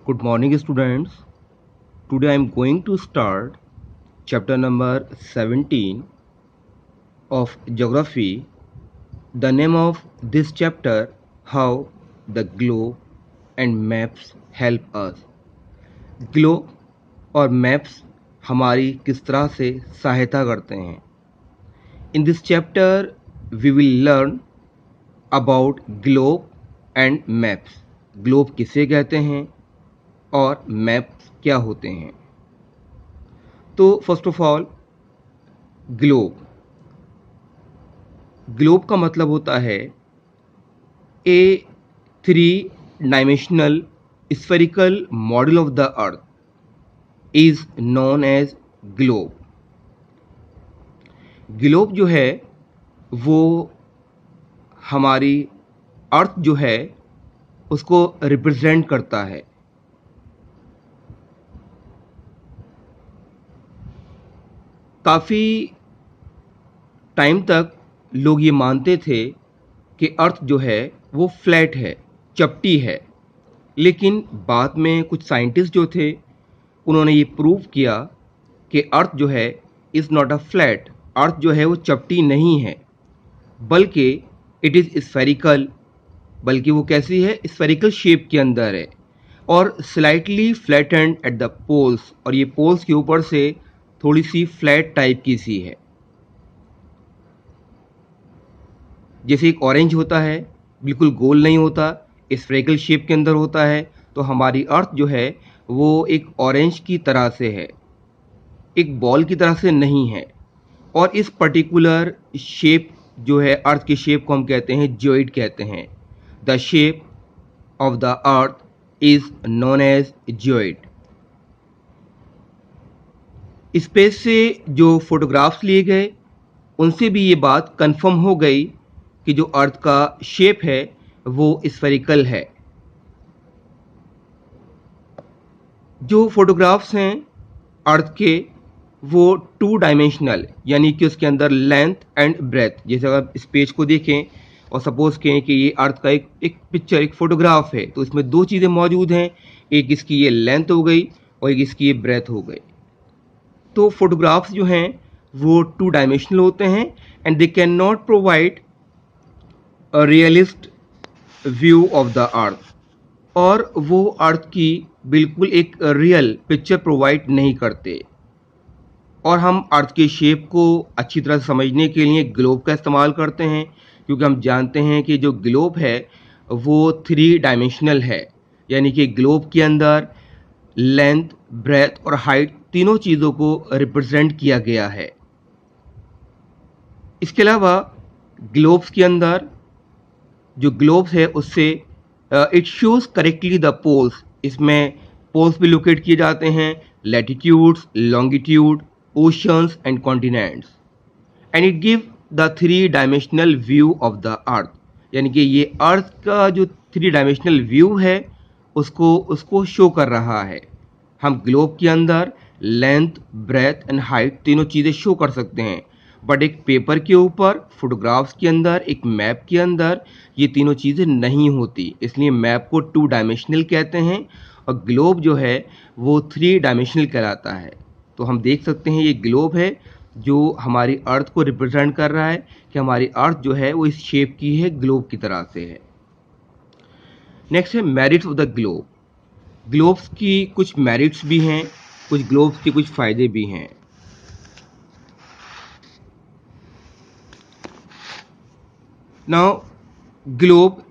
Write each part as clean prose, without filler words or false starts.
Good morning, students. Today I am going to start chapter number 17 of Geography. The name of this chapter, How the Globe and Maps Help Us. Globe और maps हमारी किस तरह से सहायता करते हैं. In this chapter, we will learn about globe and maps. Globe किसे कहते हैं और मैप्स क्या होते हैं. तो फर्स्ट ऑफ ऑल ग्लोब का मतलब होता है a 3 dimensional spherical model of the earth is known as globe. Globe जो है वो हमारी अर्थ जो है उसको रिप्रेजेंट करता है. काफ़ी टाइम तक लोग ये मानते थे कि अर्थ जो है वो फ्लैट है, चपटी है. लेकिन बाद में कुछ साइंटिस्ट जो थे उन्होंने ये प्रूव किया कि अर्थ जो है इज़ नॉट अ फ्लैट. अर्थ जो है वो चपटी नहीं है, बल्कि इट इज़ स्फेरिकल. बल्कि वो कैसी है, स्फेरिकल शेप के अंदर है और slightly flattened at the poles. और ये पोल्स के ऊपर से थोड़ी सी फ्लैट टाइप की सी है. जैसे एक ऑरेंज होता है, बिल्कुल गोल नहीं होता, स्फेरिकल शेप के अंदर होता है. तो हमारी अर्थ जो है वो एक ऑरेंज की तरह से है, एक बॉल की तरह से नहीं है. और इस पर्टिकुलर शेप जो है, अर्थ की शेप को हम कहते हैं जियोइड कहते हैं. The shape of the earth is known as geoid. Space से जो फोटोग्राफ्स लिए गए उनसे भी ये बात कंफर्म हो गई कि जो अर्थ का शेप है वो स्फेरिकल है. जो फोटोग्राफ्स हैं अर्थ के वो 2 डायमेंशनल, यानी कि उसके अंदर लेंथ एंड ब्रेथ. जैसे अगर इस पेज को देखें और सपोज कहें कि ये अर्थ का एक पिक्चर, एक फोटोग्राफ है, तो इसमें दो चीज़ें मौजूद हैं. एक इसकी ये लेंथ हो गई और एक इसकी ये ब्रेथ हो गई. तो फोटोग्राफ्स जो हैं वो 2 डायमेंशनल होते हैं and they can not provide a realist view of the अर्थ. और वो अर्थ की बिल्कुल एक रियल पिक्चर प्रोवाइड नहीं करते. और हम अर्थ के शेप को अच्छी तरह से समझने के लिए ग्लोब का इस्तेमाल करते हैं, क्योंकि हम जानते हैं कि जो ग्लोब है वो 3 डायमेंशनल है. यानी कि ग्लोब के अंदर लेंथ, ब्रेथ और हाइट तीनों चीज़ों को रिप्रेजेंट किया गया है. इसके अलावा ग्लोब्स के अंदर जो ग्लोब्स है उससे it shows correctly the poles. इसमें पोल्स भी लोकेट किए जाते हैं, latitudes, longitude, oceans and continents. And it give the 3 dimensional view of the earth. यानी कि ये अर्थ का जो 3 डायमेंशनल व्यू है उसको शो कर रहा है. हम ग्लोब के अंदर लेंथ, ब्रेथ एंड हाइट तीनों चीज़ें शो कर सकते हैं, बट एक पेपर के ऊपर, फोटोग्राफ्स के अंदर, एक मैप के अंदर ये तीनों चीज़ें नहीं होती. इसलिए मैप को 2 डायमेंशनल कहते हैं और ग्लोब जो है वो 3 डायमेंशनल कहलाता है. तो हम देख सकते हैं ये ग्लोब है जो हमारी अर्थ को रिप्रेजेंट कर रहा है कि हमारी अर्थ जो है वो इस शेप की है, ग्लोब की तरह से है. नेक्स्ट है merits of the globe. Globes की कुछ मेरिट्स भी हैं, कुछ ग्लोब्स के कुछ फ़ायदे भी हैं. Now globe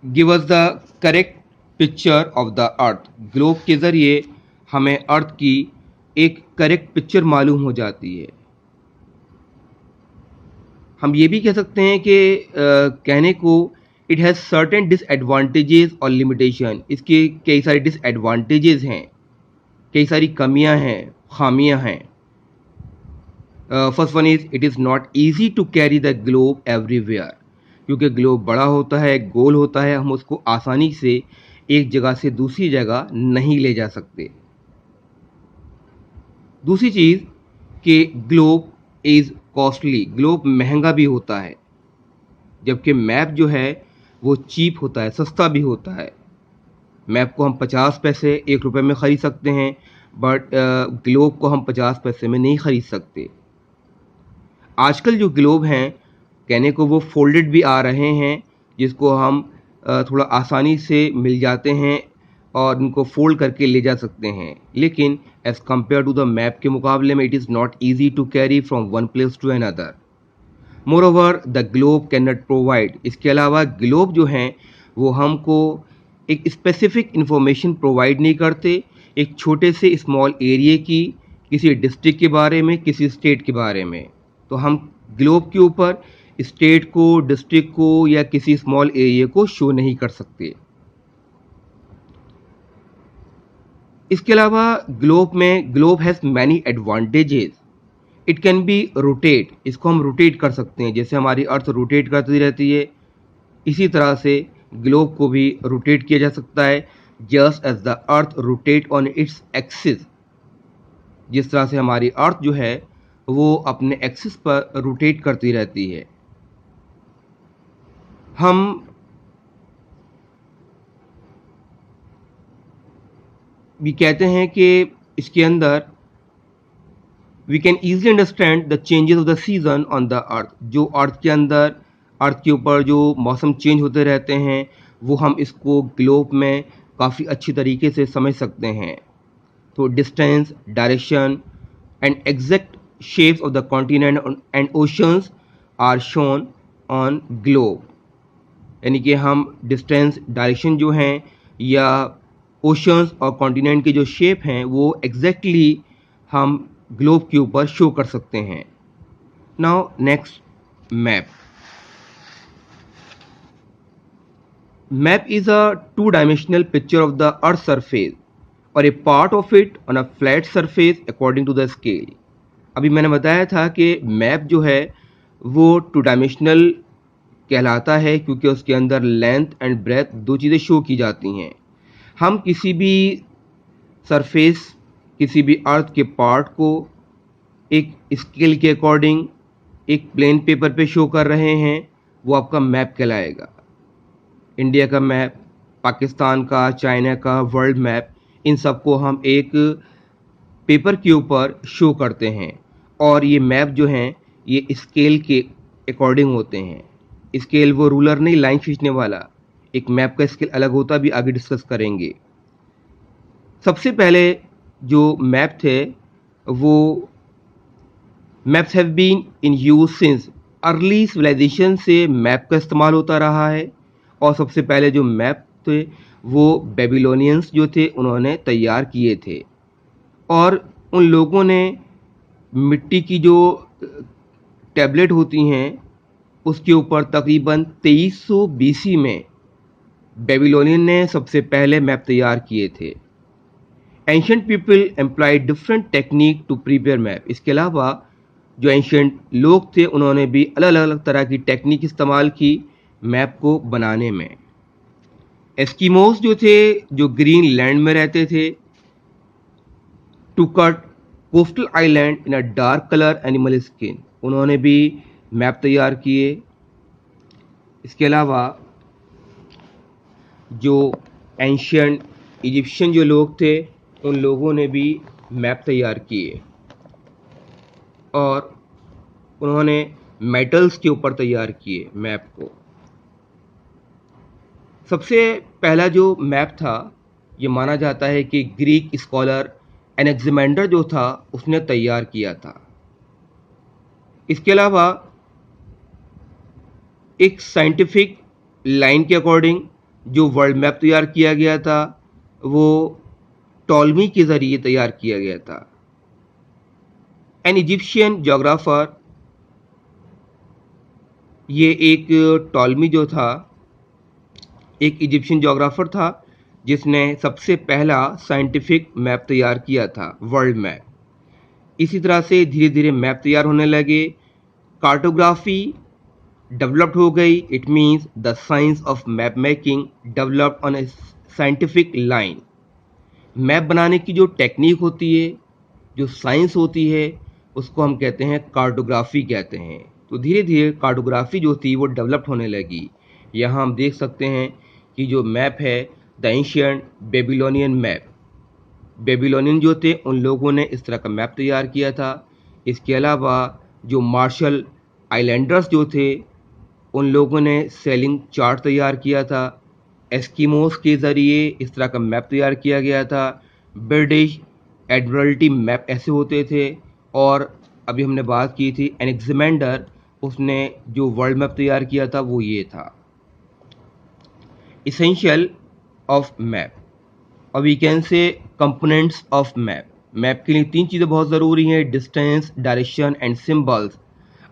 give us the correct picture of the earth. Globe के ज़रिए हमें अर्थ की एक करेक्ट पिक्चर मालूम हो जाती है. हम ये भी कह सकते हैं कि कहने को इट हैज़ सर्टेन डिसएडवांटेजेस और लिमिटेशन. इसके कई सारे डिसएडवांटेजेस हैं, कई सारी कमियां हैं, खामियां हैं. First one is it is not easy to carry the globe everywhere. क्योंकि ग्लोब बड़ा होता है, गोल होता है, हम उसको आसानी से एक जगह से दूसरी जगह नहीं ले जा सकते. दूसरी चीज़ कि ग्लोब इज़ कॉस्टली. ग्लोब महंगा भी होता है, जबकि मैप जो है वो चीप होता है, सस्ता भी होता है. मैप को हम 50 पैसे 1 रुपये में ख़रीद सकते हैं, बट ग्लोब को हम 50 पैसे में नहीं ख़रीद सकते। आजकल जो ग्लोब हैं कहने को वो फोल्डेड भी आ रहे हैं, जिसको हम थोड़ा आसानी से मिल जाते हैं और उनको फोल्ड करके ले जा सकते हैं, लेकिन as compare to the map के मुकाबले में it is not easy to carry from one place to another. Moreover the globe can not provide, इसके अलावा ग्लोब जो हैं वो हमको एक स्पेसिफिक इंफॉर्मेशन प्रोवाइड नहीं करते एक छोटे से स्मॉल एरिया की, किसी डिस्ट्रिक्ट के बारे में, किसी स्टेट के बारे में। तो हम ग्लोब के ऊपर स्टेट को, डिस्ट्रिक्ट को या किसी स्मॉल एरिया को शो नहीं कर सकते। इसके अलावा globe has many advantages. It can be rotate, इसको हम रोटेट कर सकते हैं, जैसे हमारी अर्थ रोटेट करती रहती है इसी तरह से ग्लोब को भी रोटेट किया जा सकता है, just as the earth rotate on its axis. जिस तरह से हमारी अर्थ जो है वो अपने एक्सिस पर रोटेट करती रहती है। हम भी कहते हैं कि इसके अंदर we can easily understand the changes of the season on the earth. जो अर्थ के अंदर, अर्थ के ऊपर जो मौसम चेंज होते रहते हैं वो हम इसको ग्लोब में काफ़ी अच्छी तरीके से समझ सकते हैं। तो distance, direction and exact shapes of the continent and oceans are shown on globe. यानी कि हम डिस्टेंस, डायरेक्शन जो हैं या ओशंस और कॉन्टिनेंट के जो शेप हैं वो एग्जैक्टली हम ग्लोब के ऊपर शो कर सकते हैं। Now next, map. Map is a 2-dimensional picture of the earth surface or a part of it on a flat surface according to the scale. अभी मैंने बताया था कि मैप जो है वो 2-dimensional कहलाता है क्योंकि उसके अंदर लेंथ एंड ब्रेथ दो चीज़ें शो की जाती हैं। हम किसी भी सरफेस, किसी भी अर्थ के पार्ट को एक स्केल के अकॉर्डिंग एक प्लेन पेपर पे शो कर रहे हैं, वो आपका मैप कहलाएगा। इंडिया का मैप, पाकिस्तान का, चाइना का, वर्ल्ड मैप, इन सबको हम एक पेपर के ऊपर शो करते हैं और ये मैप जो हैं ये स्केल के अकॉर्डिंग होते हैं। स्केल वो रूलर नहीं, लाइन खींचने वाला, एक मैप का स्केल अलग होता, भी आगे डिस्कस करेंगे। सबसे पहले जो मैप थे वो maps have been in use since, early civilization से मैप का इस्तेमाल होता रहा है। और सबसे पहले जो मैप थे वो बेबीलोनियंस जो थे उन्होंने तैयार किए थे और उन लोगों ने मिट्टी की जो टैबलेट होती हैं उसके ऊपर तकरीबन 2300 BC में बेबीलोनियन ने सबसे पहले मैप तैयार किए थे। Ancient people employed different technique to prepare map. इसके अलावा जो एंशिएंट लोग थे उन्होंने भी अलग अलग तरह की टेक्निक इस्तेमाल की मैप को बनाने में। एस्किमोस जो थे, जो ग्रीन लैंड में रहते थे, to cut coastal island in a dark colour animal skin, उन्होंने भी मैप तैयार किए। इसके अलावा जो एंशिएंट इजिप्शियन जो लोग थे उन लोगों ने भी मैप तैयार किए और उन्होंने मेटल्स के ऊपर तैयार किए मैप को। सबसे पहला जो मैप था ये माना जाता है कि ग्रीक स्कॉलर एनेक्सिमेंडर जो था उसने तैयार किया था। इसके अलावा एक साइंटिफिक लाइन के अकॉर्डिंग जो वर्ल्ड मैप तैयार किया गया था वो टॉलमी के ज़रिए तैयार किया गया था। एन इजिप्शियन जोग्राफर, ये एक टॉलमी जो था एक इजिप्शियन जोग्राफर था जिसने सबसे पहला साइंटिफिक मैप तैयार किया था, वर्ल्ड मैप। इसी तरह से धीरे धीरे मैप तैयार होने लगे, कार्टोग्राफी डेवलप्ड हो गई। It means the science of map making developed on A scientific line. Map बनाने की जो टेक्निक होती है, जो साइंस होती है, उसको हम कहते हैं कार्टोग्राफी कहते हैं। तो धीरे धीरे कार्टोग्राफी जो थी वो डेवलप्ड होने लगी। यहाँ हम देख सकते हैं कि जो मैप है the ancient Babylonian map. Babylonian जो थे उन लोगों ने इस तरह का मैप तैयार किया था। इसके अलावा जो मार्शल आइलैंडर्स जो थे उन लोगों ने सेलिंग चार्ट तैयार किया था। एस्किमोस के ज़रिए इस तरह का मैप तैयार किया गया था। ब्रिटिश एडमिरल्टी मैप ऐसे होते थे। और अभी हमने बात की थी एलेक्जेंडर, उसने जो वर्ल्ड मैप तैयार किया था वो ये था। इसेंशियल ऑफ मैप और we can say components of map. Map के लिए तीन चीज़ें बहुत ज़रूरी हैं, distance, direction and symbols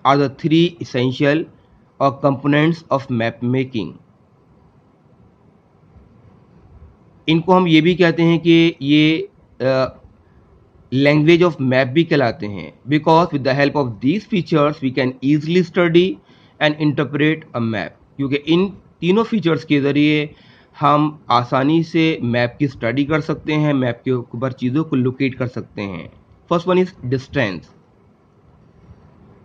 are the three essential और कंपोनेंट्स ऑफ मैप मेकिंग। इनको हम ये भी कहते हैं कि ये लैंग्वेज ऑफ मैप भी कहलाते हैं, because with the help of these features we can easily study and interpret a map. क्योंकि इन तीनों फीचर्स के ज़रिए हम आसानी से मैप की स्टडी कर सकते हैं, मैप के ऊपर चीज़ों को लोकेट कर सकते हैं। First one is distance.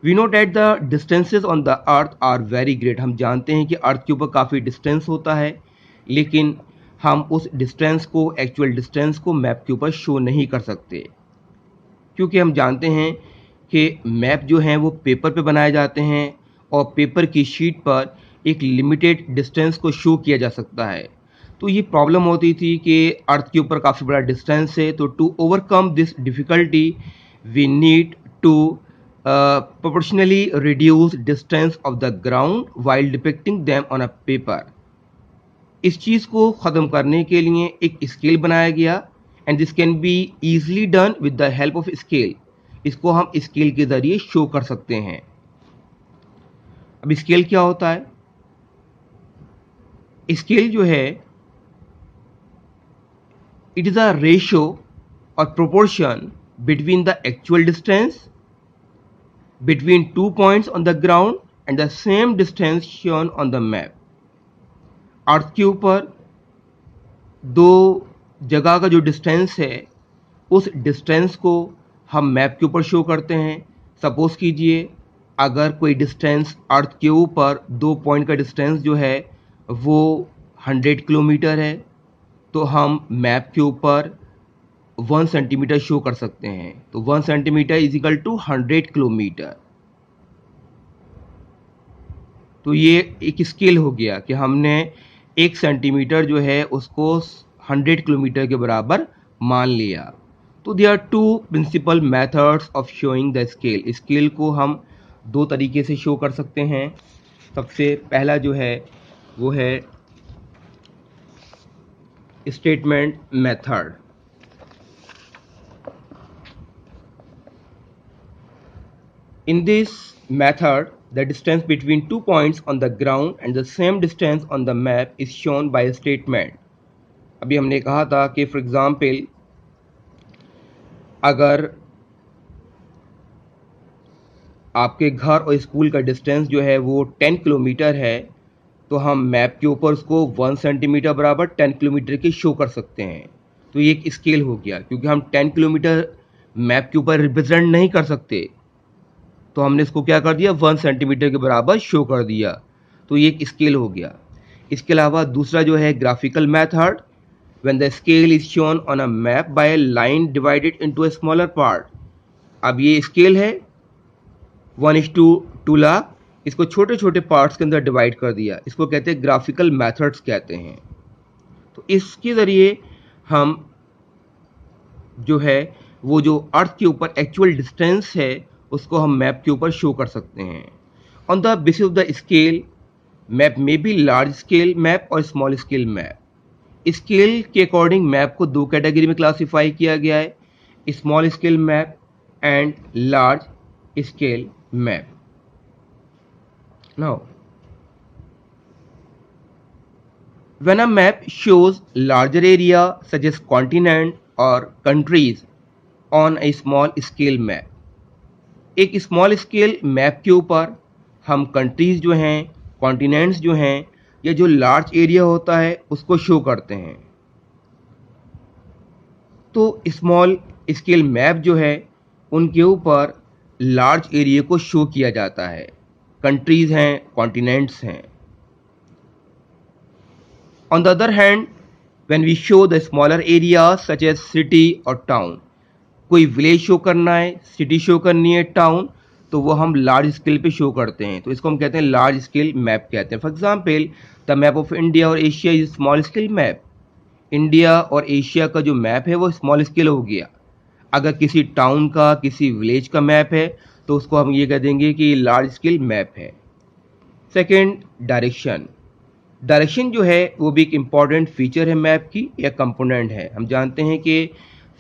We know that the distances on the earth are very great. हम जानते हैं कि अर्थ के ऊपर काफ़ी डिस्टेंस होता है, लेकिन हम उस डिस्टेंस को, एक्चुअल डिस्टेंस को मैप के ऊपर शो नहीं कर सकते, क्योंकि हम जानते हैं कि मैप जो हैं वो पेपर पे बनाए जाते हैं और पेपर की शीट पर एक लिमिटेड डिस्टेंस को शो किया जा सकता है। तो ये प्रॉब्लम होती थी कि अर्थ के ऊपर काफ़ी बड़ा डिस्टेंस है, तो to overcome this difficulty we need to proportionally reduce distance of the ground while depicting them on a paper. इस चीज़ को ख़त्म करने के लिए एक स्केल बनाया गया and this can be easily done with the help of scale. इसको हम स्केल के ज़रिए शो कर सकते हैं। अब स्केल क्या होता है? स्केल जो है it is a ratio or proportion between the actual distance between two points on the ground and the same distance shown on the map. Earth के ऊपर दो जगह का जो डिस्टेंस है उस डिस्टेंस को हम मैप के ऊपर शो करते हैं। सपोज कीजिए अगर कोई डिस्टेंस अर्थ के ऊपर दो पॉइंट का डिस्टेंस जो है वो 100 किलोमीटर है, तो हम मैप के ऊपर 1 सेंटीमीटर शो कर सकते हैं। तो 1 centimetre is equal to 100 kilometre. तो ये एक स्केल हो गया कि हमने 1 सेंटीमीटर जो है उसको 100 किलोमीटर के बराबर मान लिया। तो there are two principal methods of showing the scale. Scale को हम दो तरीके से शो कर सकते हैं। सबसे पहला जो है वो है statement method. In this method, the distance between 2 points on the ground and the same distance on the map is shown by a statement. अभी हमने कहा था कि फॉर एग्जाम्पल अगर आपके घर और स्कूल का डिस्टेंस जो है वो 10 किलोमीटर है, तो हम मैप के ऊपर उसको 1 सेंटीमीटर बराबर 10 किलोमीटर की शो कर सकते हैं। तो ये एक स्केल हो गया, क्योंकि हम 10 किलोमीटर मैप के ऊपर रिप्रेजेंट नहीं कर सकते, तो हमने इसको क्या कर दिया, 1 सेंटीमीटर के बराबर शो कर दिया। तो ये एक स्केल हो गया। इसके अलावा दूसरा जो है graphical method, when the scale is shown on a map bye a line divided into a smaller part. अब ये स्केल है 1:2 लाख, इसको छोटे छोटे पार्ट्स के अंदर डिवाइड कर दिया, इसको कहते हैं ग्राफिकल मेथड्स कहते हैं। तो इसके ज़रिए हम जो है वो जो अर्थ के ऊपर एक्चुअल डिस्टेंस है उसको हम मैप के ऊपर शो कर सकते हैं। On the basis of the scale, map में भी लार्ज स्केल मैप और स्मॉल स्केल मैप। स्केल के अकॉर्डिंग मैप को दो कैटेगरी में क्लासीफाई किया गया है, small scale map and large scale map. Now when a map shows larger area such as continent or countries on a small scale map, एक small scale map के ऊपर हम कंट्रीज जो हैं, कॉन्टिनेंट्स जो हैं, या जो लार्ज एरिया होता है उसको शो करते हैं। तो स्मॉल स्केल मैप जो है उनके ऊपर लार्ज एरिया को शो किया जाता है, कंट्रीज हैं, कॉन्टिनेंट्स हैं। On the other hand when we show the smaller areas such as city और टाउन, कोई विलेज शो करना है, सिटी शो करनी है, टाउन, तो वो हम लार्ज स्केल पे शो करते हैं, तो इसको हम कहते हैं लार्ज स्केल मैप कहते हैं। For example the map of India और Asia is small scale map. India और एशिया का जो मैप है वो स्मॉल स्केल हो गया। अगर किसी टाउन का, किसी विलेज का मैप है तो उसको हम ये कह देंगे कि लार्ज स्केल मैप है। Second, direction. डायरेक्शन जो है वो भी एक इम्पॉर्टेंट फीचर है मैप की, या कंपोनेंट है। हम जानते हैं कि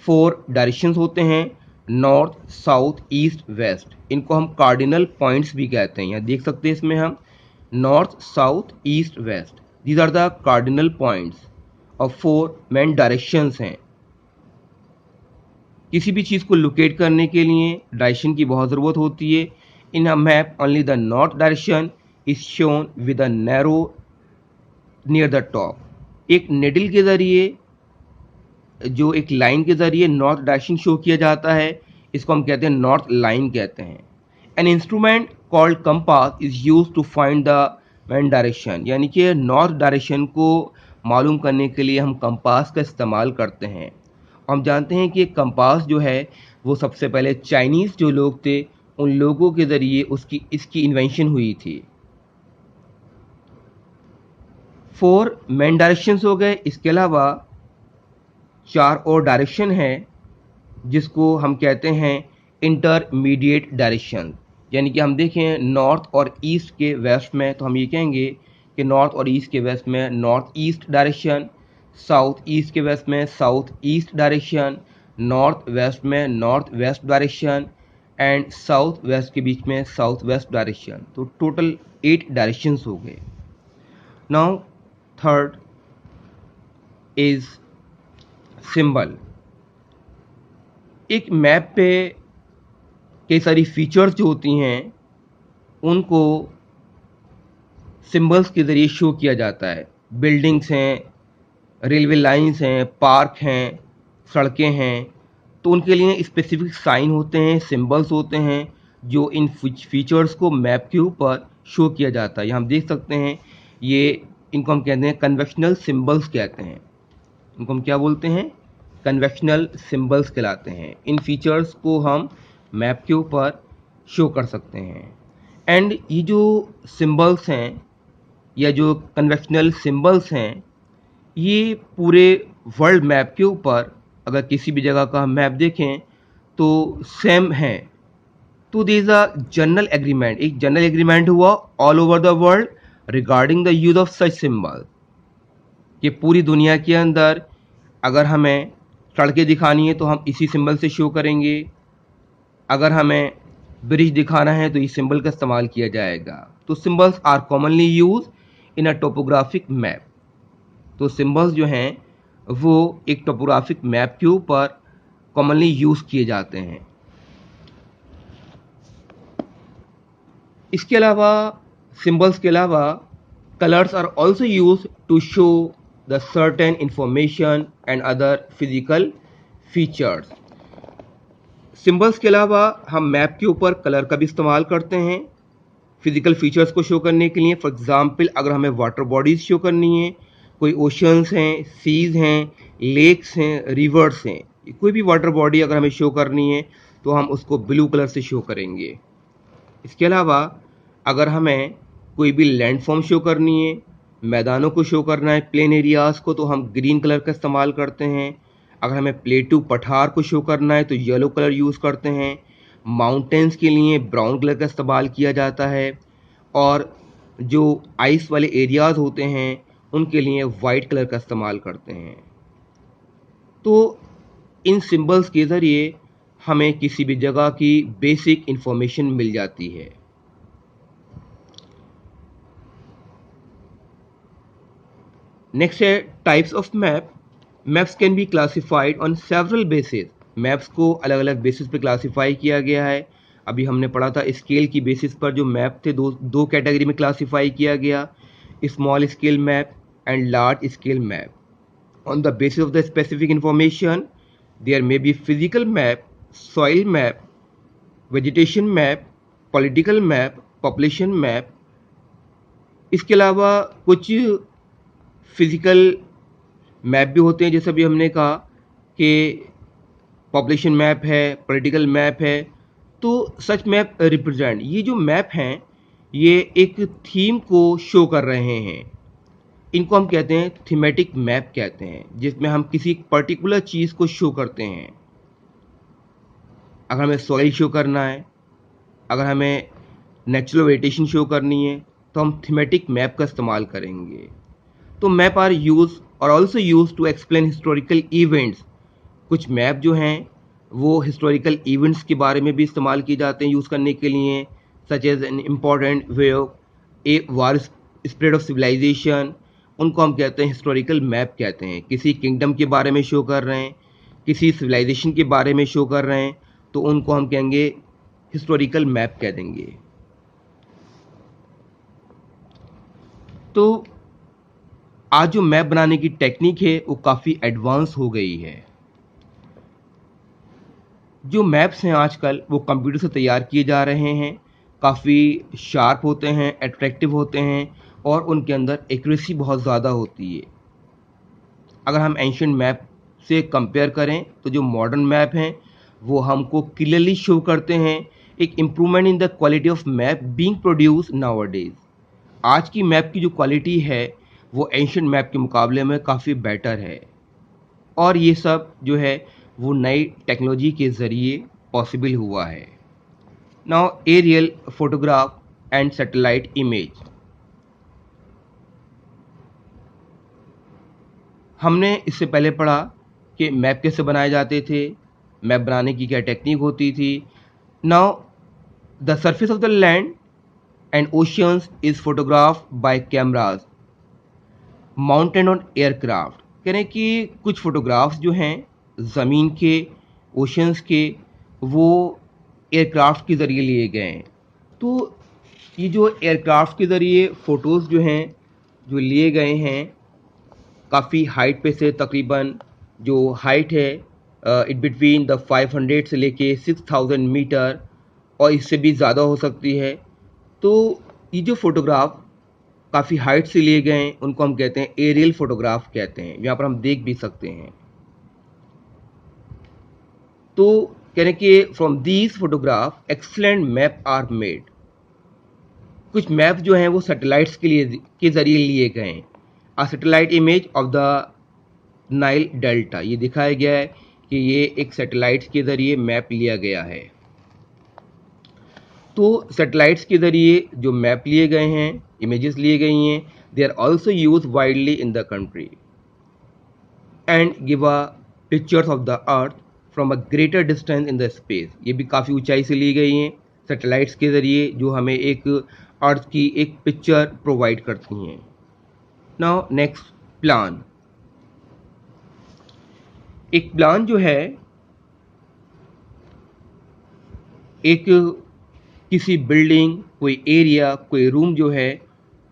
4 डायरेक्शंस होते हैं, नॉर्थ, साउथ, ईस्ट, वेस्ट। इनको हम कार्डिनल पॉइंट्स भी कहते हैं। यहाँ देख सकते हैं इसमें हम north, south, east, west, these are the cardinal points और 4 मेन डायरेक्शंस हैं। किसी भी चीज़ को लोकेट करने के लिए डायरेक्शन की बहुत ज़रूरत होती है। In a map only the north direction is shown with a narrow near the top. एक निडल के ज़रिए, जो एक लाइन के ज़रिए नॉर्थ डायरेक्शन शो किया जाता है, इसको हम कहते हैं नॉर्थ लाइन कहते हैं। An instrument called compass is use to find the main direction, यानी कि नॉर्थ डायरेक्शन को मालूम करने के लिए हम कंपास का इस्तेमाल करते हैं। हम जानते हैं कि कंपास जो है वो सबसे पहले चाइनीज़ जो लोग थे उन लोगों के ज़रिए इसकी इन्वेंशन हुई थी। 4 मेन डायरेक्शंस हो गए, इसके अलावा 4 और डायरेक्शन है जिसको हम कहते हैं इंटरमीडिएट डायरेक्शन। यानी कि हम देखें नॉर्थ और ईस्ट के वेस्ट में, तो हम ये कहेंगे कि नॉर्थ और ईस्ट के वेस्ट में north east direction, south east के वेस्ट में south east direction, north west में north west direction and south west के बीच में साउथ वेस्ट डायरेक्शन। तो टोटल 8 डायरेक्शंस हो गए। Now third is symbol. एक मैप पे कई सारी फीचर्स जो होती हैं उनको सिंबल्स के ज़रिए शो किया जाता है। बिल्डिंग्स हैं, रेलवे लाइंस हैं, पार्क हैं, सड़कें हैं, तो उनके लिए स्पेसिफिक साइन होते हैं, सिंबल्स होते हैं जो इन फीचर्स को मैप के ऊपर शो किया जाता है। यहाँ हम देख सकते हैं ये, इनको हम कहते हैं कन्वेंशनल सिंबल्स कहते हैं। इनको हम क्या बोलते हैं? कन्वेंशनल सिंबल्स कहलाते हैं। इन फीचर्स को हम मैप के ऊपर शो कर सकते हैं। एंड ये जो सिंबल्स हैं या जो कन्वेंशनल सिंबल्स हैं, ये पूरे वर्ल्ड मैप के ऊपर अगर किसी भी जगह का हम मैप देखें तो सेम है। तो there is a general agreement, एक जनरल एग्रीमेंट हुआ all over the world regarding the use of such symbol, कि पूरी दुनिया के अंदर अगर हमें सड़कें दिखानी है तो हम इसी सिंबल से शो करेंगे, अगर हमें ब्रिज दिखाना है तो इस सिंबल का इस्तेमाल किया जाएगा। तो symbols are commonly use in a topographic map. तो सिंबल्स जो हैं वो एक टोपोग्राफिक मैप के ऊपर कॉमनली यूज किए जाते हैं। इसके अलावा, सिंबल्स के अलावा, colours are also use to show the certain information and other physical features. Symbols के अलावा हम मैप के ऊपर कलर का भी इस्तेमाल करते हैं फिजिकल फीचर्स को शो करने के लिए। फॉर एग्जांपल, अगर हमें वाटर बॉडीज शो करनी है, कोई ओशंस हैं, सीज हैं, लेक्स हैं, रिवर्स हैं, कोई भी वाटर बॉडी अगर हमें शो करनी है तो हम उसको ब्लू कलर से शो करेंगे। इसके अलावा अगर हमें कोई भी लैंडफॉर्म शो करनी है, मैदानों को शो करना है, प्लेन एरियाज़ को, तो हम ग्रीन कलर का इस्तेमाल करते हैं। अगर हमें प्लेटू पठार को शो करना है तो येलो कलर यूज़ करते हैं। माउंटेन्स के लिए ब्राउन कलर का इस्तेमाल किया जाता है, और जो आइस वाले एरियाज़ होते हैं उनके लिए वाइट कलर का इस्तेमाल करते हैं। तो इन सिंबल्स के ज़रिए हमें किसी भी जगह की बेसिक इंफॉर्मेशन मिल जाती है। नेक्स्ट है types of map. Maps can be classified on several basis. Maps को अलग अलग बेसिस पे क्लासिफाई किया गया है। अभी हमने पढ़ा था स्केल की बेसिस पर जो मैप थे दो कैटेगरी में क्लासिफाई किया गया, small scale map and large scale map. On the basis of the specific information, there may be physical map, soil map, vegetation map, political map, population map. इसके अलावा कुछ फिजिकल मैप भी होते हैं, जैसे अभी हमने कहा कि पॉपुलेशन मैप है, पॉलिटिकल मैप है, तो सच मैप रिप्रेजेंट, ये जो मैप हैं ये एक थीम को शो कर रहे हैं। इनको हम कहते हैं थीमेटिक मैप कहते हैं, जिसमें हम किसी पर्टिकुलर चीज़ को शो करते हैं। अगर हमें सॉइल शो करना है, अगर हमें नेचुरल वेजिटेशन शो करनी है, तो हम थीमेटिक मैप का इस्तेमाल करेंगे। तो मैप आर यूज और also use to explain historical events. कुछ मैप जो हैं वो हिस्टोरिकल इवेंट्स के बारे में भी इस्तेमाल किए जाते हैं यूज़ करने के लिए, such as an important way of a war spread of civilization. उनको हम कहते हैं हिस्टोरिकल मैप कहते हैं। किसी किंगडम के बारे में शो कर रहे हैं, किसी सिविलाइजेशन के बारे में शो कर रहे हैं, तो उनको हम कहेंगे हिस्टोरिकल मैप कह देंगे। तो आज जो मैप बनाने की टेक्निक है वो काफ़ी एडवांस हो गई है। जो मैप्स हैं आजकल वो कंप्यूटर से तैयार किए जा रहे हैं, काफ़ी शार्प होते हैं, अट्रैक्टिव होते हैं और उनके अंदर एक्यूरेसी बहुत ज़्यादा होती है। अगर हम एंशिएंट मैप से कंपेयर करें तो जो मॉडर्न मैप हैं वो हमको क्लियरली शो करते हैं एक improvement in the quality of map being produce nowadays. आज की मैप की जो क्वालिटी है वो एंशिएंट मैप के मुकाबले में काफ़ी बेटर है, और ये सब जो है वो नई टेक्नोलॉजी के ज़रिए पॉसिबल हुआ है। Now aerial photograph and satellite image. हमने इससे पहले पढ़ा कि मैप कैसे बनाए जाते थे, मैप बनाने की क्या टेक्निक होती थी। Now the surface of the land and oceans is photograph by cameras mounted on aircraft. कह रहे हैं कि कुछ फोटोग्राफ्स जो हैं ज़मीन के, ओशंस के, वो एयरक्राफ्ट के ज़रिए लिए गए हैं। तो ये जो एयरक्राफ्ट के ज़रिए फ़ोटोज़ जो हैं जो लिए गए हैं काफ़ी हाइट पे से, तकरीबन जो हाइट है इट बिटवीन द 500 से लेके 6000 मीटर और इससे भी ज़्यादा हो सकती है। तो ये जो फ़ोटोग्राफ काफ़ी हाइट से लिए गए हैं उनको हम कहते हैं एरियल फोटोग्राफ कहते हैं। यहाँ पर हम देख भी सकते हैं। तो कह रहे हैं कि from these photograph excellent map are made. कुछ मैप जो हैं वो सैटेलाइट्स के ज़रिए लिए गए हैं। A satellite image of the Nile delta, ये दिखाया गया है कि ये एक सैटेलाइट्स के ज़रिए मैप लिया गया है। तो सैटेलाइट्स के ज़रिए जो मैप लिए गए हैं, इमेजेस लिए गई हैं, they are also use widely in the country and give a pictures of the earth from a greater distance in the space. ये भी काफ़ी ऊंचाई से ली गई हैं सैटेलाइट्स के ज़रिए, जो हमें एक अर्थ की एक पिक्चर प्रोवाइड करती हैं। Now next, plan. एक प्लान जो है एक किसी बिल्डिंग, कोई एरिया, कोई रूम जो है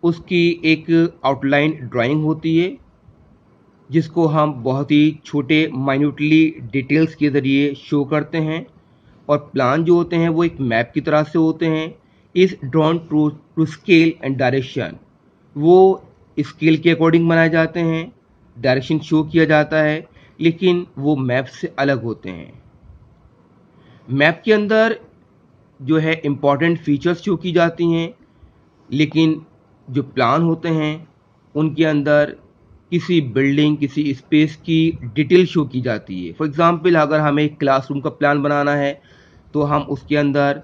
उसकी एक आउटलाइन ड्राइंग होती है जिसको हम बहुत ही छोटे माइन्यूटली डिटेल्स के ज़रिए शो करते हैं। और प्लान जो होते हैं वो एक मैप की तरह से होते हैं। Is drawn to scale and direction, वो स्केल के अकॉर्डिंग बनाए जाते हैं, डायरेक्शन शो किया जाता है, लेकिन वो मैप से अलग होते हैं। मैप के अंदर जो है इम्पॉर्टेंट फीचर्स शो की जाती हैं, लेकिन जो प्लान होते हैं उनके अंदर किसी बिल्डिंग, किसी स्पेस की डिटेल शो की जाती है। फॉर एग्ज़ाम्पल, अगर हमें एक क्लासरूम का प्लान बनाना है तो हम उसके अंदर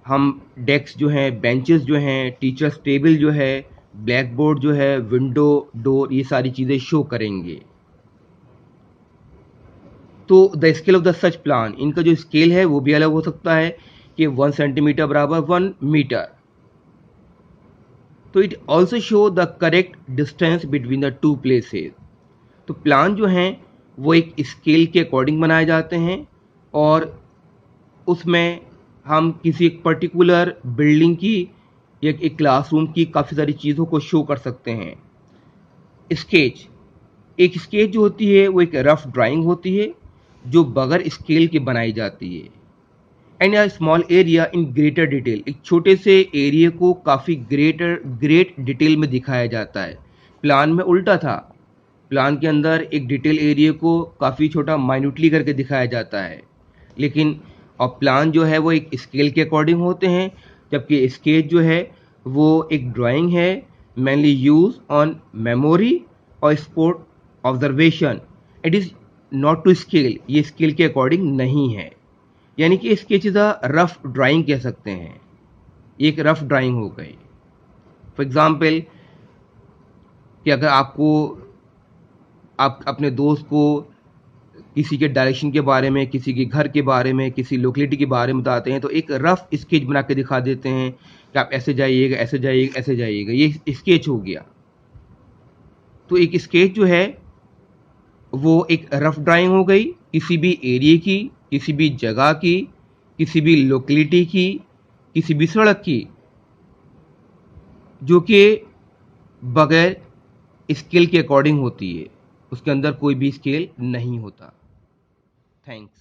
हम डेस्क जो हैं, बेंचेस जो हैं, टीचर्स टेबल जो है, ब्लैक बोर्ड जो है, विंडो, डोर, ये सारी चीज़ें शो करेंगे। तो the scale of the such plan, इनका जो स्केल है वो भी अलग हो सकता है कि 1 सेंटीमीटर बराबर 1 मीटर। तो it also show the correct distance between the two places. तो प्लान जो हैं वो एक स्केल के अकॉर्डिंग बनाए जाते हैं और उसमें हम किसी एक पर्टिकुलर बिल्डिंग की या एक क्लासरूम की काफ़ी सारी चीज़ों को शो कर सकते हैं। स्केच, एक स्केच जो होती है वो एक रफ ड्राइंग होती है जो बगैर स्केल के बनाई जाती है। And a small area in greater detail, एक छोटे से एरिया को काफ़ी ग्रेट डिटेल में दिखाया जाता है। प्लान में उल्टा था, प्लान के अंदर एक डिटेल एरिया को काफ़ी छोटा माइन्यूटली करके दिखाया जाता है, लेकिन और प्लान जो है वो एक स्केल के अकॉर्डिंग होते हैं, जबकि स्केच जो है वो एक ड्राइंग है मेनली यूज ऑन मेमोरी और spot observation. It is not to scale, ये स्केल के अकॉर्डिंग नहीं है। यानी कि sketch is a rough drawing कह सकते हैं, एक रफ ड्राइंग हो गई। फॉर एग्जाम्पल कि अगर आपको आप अपने दोस्त को किसी के डायरेक्शन के बारे में, किसी के घर के बारे में, किसी लोकेलिटी के बारे में बताते हैं तो एक रफ स्केच बना के दिखा देते हैं कि आप ऐसे जाइएगा, ऐसे जाइएगा, ऐसे जाइएगा, ये स्केच हो गया। तो एक स्केच जो है वो एक रफ ड्राइंग हो गई किसी भी एरिया की, किसी भी जगह की, किसी भी लोकेलिटी की, किसी भी सड़क की, जो कि बगैर स्केल के अकॉर्डिंग होती है, उसके अंदर कोई भी स्केल नहीं होता। थैंक्स।